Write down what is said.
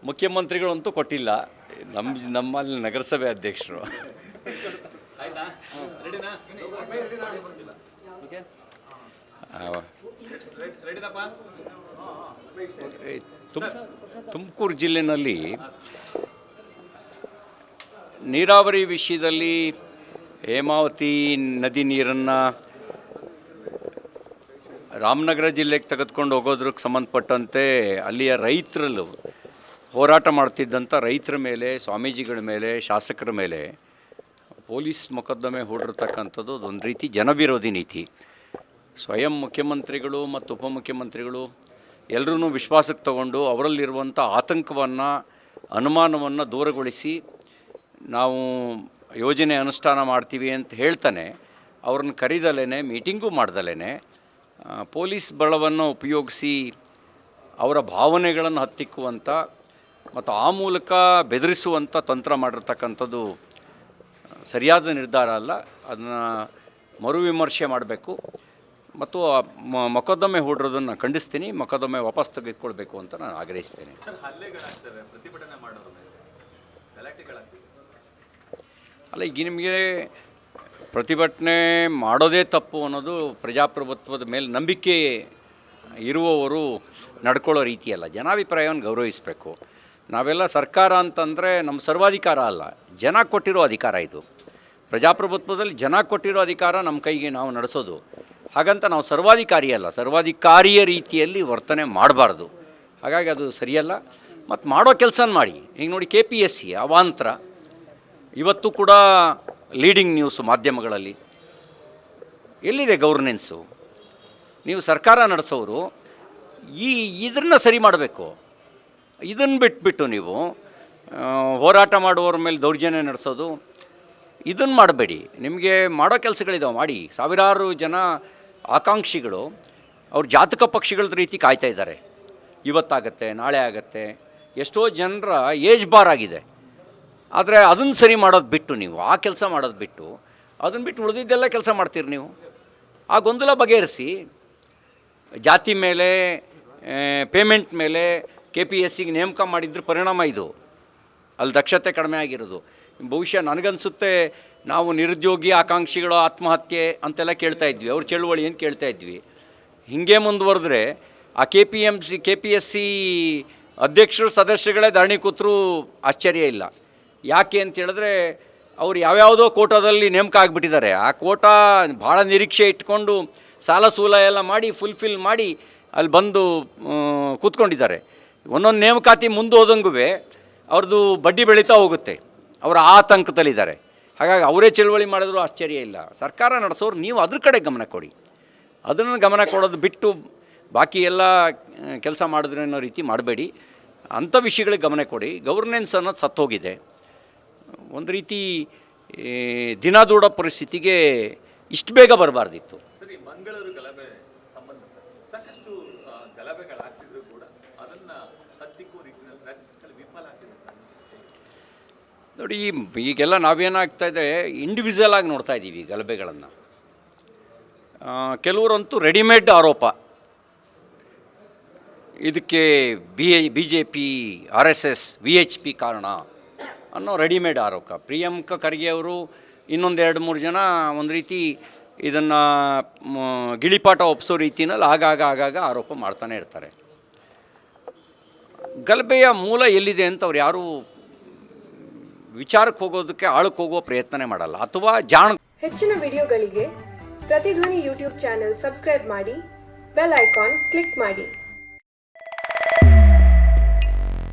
ಮುಖ್ಯಮಂತ್ರಿಗಳಂತೂ ಕೊಟ್ಟಿಲ್ಲ, ನಮ್ಮಲ್ಲಿ ನಗರಸಭೆ ಅಧ್ಯಕ್ಷರು. ತುಮಕೂರು ಜಿಲ್ಲೆಯಲ್ಲಿ ನೀರಾವರಿ ವಿಷಯದಲ್ಲಿ ಹೇಮಾವತಿ ನದಿ ನೀರನ್ನು ರಾಮನಗರ ಜಿಲ್ಲೆಗೆ ತೆಗೆದುಕೊಂಡು ಹೋಗೋದ್ರಿಗೆ ಸಂಬಂಧಪಟ್ಟಂತೆ ಅಲ್ಲಿಯ ರೈತರಲ್ಲೂ ಹೋರಾಟ ಮಾಡ್ತಿದ್ದಂಥ ರೈತರ ಮೇಲೆ, ಸ್ವಾಮೀಜಿಗಳ ಮೇಲೆ, ಶಾಸಕರ ಮೇಲೆ ಪೊಲೀಸ್ ಮೊಕದ್ದಮೆ ಹೂಡಿರ್ತಕ್ಕಂಥದ್ದು ಅದೊಂದು ರೀತಿ ಜನವಿರೋಧಿ ನೀತಿ. ಸ್ವಯಂ ಮುಖ್ಯಮಂತ್ರಿಗಳು ಮತ್ತು ಉಪಮುಖ್ಯಮಂತ್ರಿಗಳು ಎಲ್ಲರೂ ವಿಶ್ವಾಸಕ್ಕೆ ತಗೊಂಡು ಅವರಲ್ಲಿರುವಂಥ ಆತಂಕವನ್ನು, ಅನುಮಾನವನ್ನು ದೂರಗೊಳಿಸಿ ನಾವು ಯೋಜನೆ ಅನುಷ್ಠಾನ ಮಾಡ್ತೀವಿ ಅಂತ ಹೇಳ್ತಾನೆ ಅವ್ರನ್ನ ಕರೀದಲೇ, ಮೀಟಿಂಗೂ ಮಾಡ್ದಲೇ ಪೊಲೀಸ್ ಬಲವನ್ನು ಉಪಯೋಗಿಸಿ ಅವರ ಭಾವನೆಗಳನ್ನು ಹತ್ತಿಕ್ಕುವಂಥ ಮತ್ತು ಆ ಮೂಲಕ ಬೆದರಿಸುವಂಥ ತಂತ್ರ ಮಾಡಿರ್ತಕ್ಕಂಥದ್ದು ಸರಿಯಾದ ನಿರ್ಧಾರ ಅಲ್ಲ. ಅದನ್ನು ಮರುವಿಮರ್ಶೆ ಮಾಡಬೇಕು ಮತ್ತು ಮೊಕದ್ದಮೆ ಹೂಡಿರೋದನ್ನು ಖಂಡಿಸ್ತೀನಿ. ಮೊಕದ್ದಮೆ ವಾಪಸ್ ತೆಗೆದುಕೊಳ್ಬೇಕು ಅಂತ ನಾನು ಆಗ್ರಹಿಸ್ತೇನೆ. ಅಲ್ಲ, ಈಗ ನಿಮಗೆ ಪ್ರತಿಭಟನೆ ಮಾಡೋದೇ ತಪ್ಪು ಅನ್ನೋದು ಪ್ರಜಾಪ್ರಭುತ್ವದ ಮೇಲೆ ನಂಬಿಕೆ ಇರುವವರು ನಡ್ಕೊಳ್ಳೋ ರೀತಿಯಲ್ಲ. ಜನಾಭಿಪ್ರಾಯವನ್ನು ಗೌರವಿಸಬೇಕು. ನಾವೆಲ್ಲ ಸರ್ಕಾರ ಅಂತಂದರೆ ನಮ್ಮ ಸರ್ವಾಧಿಕಾರ ಅಲ್ಲ, ಜನ ಕೊಟ್ಟಿರೋ ಅಧಿಕಾರ ಇದು. ಪ್ರಜಾಪ್ರಭುತ್ವದಲ್ಲಿ ಜನ ಕೊಟ್ಟಿರೋ ಅಧಿಕಾರ ನಮ್ಮ ಕೈಗೆ ನಾವು ನಡೆಸೋದು. ಹಾಗಂತ ನಾವು ಸರ್ವಾಧಿಕಾರಿ ಅಲ್ಲ, ಸರ್ವಾಧಿಕಾರಿಯ ರೀತಿಯಲ್ಲಿ ವರ್ತನೆ ಮಾಡಬಾರ್ದು. ಹಾಗಾಗಿ ಅದು ಸರಿಯಲ್ಲ. ಮತ್ತು ಮಾಡೋ ಕೆಲಸನ ಮಾಡಿ. ಈಗ ನೋಡಿ, KPSC ಅವಾಂತರ ಇವತ್ತು ಕೂಡ ಲೀಡಿಂಗ್ ನ್ಯೂಸು ಮಾಧ್ಯಮಗಳಲ್ಲಿ. ಎಲ್ಲಿದೆ ಗೌರ್ನೆನ್ಸು? ನೀವು ಸರ್ಕಾರ ನಡೆಸೋರು ಇದನ್ನು ಸರಿ ಮಾಡಬೇಕು. ಇದನ್ನು ಬಿಟ್ಬಿಟ್ಟು ನೀವು ಹೋರಾಟ ಮಾಡುವವ್ರ ಮೇಲೆ ದೌರ್ಜನ್ಯ ನಡೆಸೋದು, ಇದನ್ನು ಮಾಡಬೇಡಿ. ನಿಮಗೆ ಮಾಡೋ ಕೆಲಸಗಳಿದಾವೆ, ಮಾಡಿ. ಸಾವಿರಾರು ಜನ ಆಕಾಂಕ್ಷಿಗಳು ಅವ್ರ ಜಾತಕ ಪಕ್ಷಿಗಳ ರೀತಿ ಕಾಯ್ತಾ ಇದ್ದಾರೆ. ಇವತ್ತಾಗತ್ತೆ, ನಾಳೆ ಆಗತ್ತೆ. ಎಷ್ಟೋ ಜನರ ಏಜ್ ಬಾರ್ ಆಗಿದೆ. ಆದರೆ ಅದನ್ನು ಸರಿ ಮಾಡೋದು ಬಿಟ್ಟು, ನೀವು ಆ ಕೆಲಸ ಮಾಡೋದು ಬಿಟ್ಟು, ಅದನ್ನು ಬಿಟ್ಟು ಉಳಿದಿದ್ದೆಲ್ಲ ಕೆಲಸ ಮಾಡ್ತೀರಿ ನೀವು. ಆ ಗೊಂದಲ ಬಗೆಹರಿಸಿ. ಜಾತಿ ಮೇಲೆ, ಪೇಮೆಂಟ್ ಮೇಲೆ KPSCಗೆ ನೇಮಕ ಮಾಡಿದ್ರ ಪರಿಣಾಮ ಇದು. ಅಲ್ಲಿ ದಕ್ಷತೆ ಕಡಿಮೆ ಆಗಿರೋದು. ಬಹುಶಃ ನನಗನ್ಸುತ್ತೆ, ನಾವು ನಿರುದ್ಯೋಗಿ ಆಕಾಂಕ್ಷಿಗಳು ಆತ್ಮಹತ್ಯೆ ಅಂತೆಲ್ಲ ಕೇಳ್ತಾ ಇದ್ವಿ, ಅವ್ರ ಚಳುವಳಿ ಅಂತ ಕೇಳ್ತಾ ಇದ್ವಿ. ಹೀಗೆ ಮುಂದುವರೆದ್ರೆ ಆ KPSC ಅಧ್ಯಕ್ಷರು, ಸದಸ್ಯಗಳೇ ಧರಣಿ ಕೂತರೂ ಆಶ್ಚರ್ಯ ಇಲ್ಲ. ಯಾಕೆ ಅಂತ ಹೇಳಿದ್ರೆ, ಅವ್ರು ಯಾವ್ಯಾವುದೋ ಕೋಟಾದಲ್ಲಿ ನೇಮಕ ಆಗಿಬಿಟ್ಟಿದ್ದಾರೆ. ಆ ಕೋಟಾ ಭಾಳ ನಿರೀಕ್ಷೆ ಇಟ್ಕೊಂಡು ಸಾಲ ಸೂಲ ಎಲ್ಲ ಮಾಡಿ ಫುಲ್ಫಿಲ್ ಮಾಡಿ ಅಲ್ಲಿ ಬಂದು ಕೂತ್ಕೊಂಡಿದ್ದಾರೆ. ಒಂದೊಂದು ನೇಮಕಾತಿ ಮುಂದೆ ಹೋದಂಗೂ ಅವ್ರದ್ದು ಬಡ್ಡಿ ಬೆಳೀತಾ ಹೋಗುತ್ತೆ. ಅವರು ಆತಂಕದಲ್ಲಿದ್ದಾರೆ. ಹಾಗಾಗಿ ಅವರೇ ಚಳುವಳಿ ಮಾಡಿದ್ರು ಆಶ್ಚರ್ಯ ಇಲ್ಲ. ಸರ್ಕಾರ ನಡೆಸೋರು ನೀವು ಅದ್ರ ಕಡೆ ಗಮನ ಕೊಡಿ. ಅದನ್ನು ಗಮನ ಕೊಡೋದು ಬಿಟ್ಟು ಬಾಕಿ ಎಲ್ಲ ಕೆಲಸ ಮಾಡಿದ್ರೆ ಅನ್ನೋ ರೀತಿ ಮಾಡಬೇಡಿ. ಅಂಥ ವಿಷಯಗಳಿಗೆ ಗಮನ ಕೊಡಿ. ಗವರ್ನೆನ್ಸ್ ಅನ್ನೋದು ಸತ್ತೋಗಿದೆ. ಒಂದು ರೀತಿ ದಿನದೂಡ ಪರಿಸ್ಥಿತಿಗೆ ಇಷ್ಟು ಬೇಗ ಬರಬಾರ್ದಿತ್ತು. ಸರಿ, ಮಂಗಳೂರು ಗಲಭೆ ಸಂಬಂಧ ಸಾಕಷ್ಟು ಗಲಭೆಗಳಾಗ್ತಿದ್ರು ಕೂಡ ಅದನ್ನು ಹತ್ತಿಕ್ಕೋ ರೀತಿಯಲ್ಲಿ ರಾಜ್ಯ ಸರ್ಕಾರ ವಿಫಲ ಆಗ್ತಿದೆ. ನೋಡಿ, ಈಗೆಲ್ಲ ನಾವೇನಾಗ್ತಾಯಿದೆ, ಇಂಡಿವಿಜುವಲ್ ಆಗಿ ನೋಡ್ತಾ ಇದ್ದೀವಿ ಗಲಭೆಗಳನ್ನು. ಕೆಲವರಂತೂ ರೆಡಿಮೇಡ್ ಆರೋಪ. ಇದಕ್ಕೆ BJP, RSS, VHP ಕಾರಣ ಅನ್ನೋ ರೆಡಿಮೇಡ್ ಆರೋಪ. ಪ್ರಿಯಾಂಕ ಖರ್ಗೆ ಅವರು ಇನ್ನೊಂದು 2-3 ಜನ ಒಂದು ರೀತಿ ಇದನ್ನು ಗಿಳಿಪಾಠ ಒಪ್ಪಿಸೋ ರೀತಿಯಲ್ಲಿ ಆಗಾಗ ಆರೋಪ ಮಾಡ್ತಾನೆ ಇರ್ತಾರೆ. ಗಲಭೆಯ ಮೂಲ ಎಲ್ಲಿದೆ ಅಂತ ಅವ್ರು ಯಾರೂ ವಿಚಾರಕ್ಕೆ ಹೋಗೋದಕ್ಕೆ, ಆಳಕ್ಕೆ ಹೋಗೋ ಪ್ರಯತ್ನ ಮಾಡಲ್ಲ. ಅಥವಾ ಹೆಚ್ಚಿನ ವಿಡಿಯೋಗಳಿಗೆ ಪ್ರತಿಧ್ವನಿ ಯೂಟ್ಯೂಬ್ ಚಾನೆಲ್ ಸಬ್ಸ್ಕ್ರೈಬ್ ಮಾಡಿ, ಬೆಲ್ ಐಕಾನ್ ಕ್ಲಿಕ್ ಮಾಡಿ.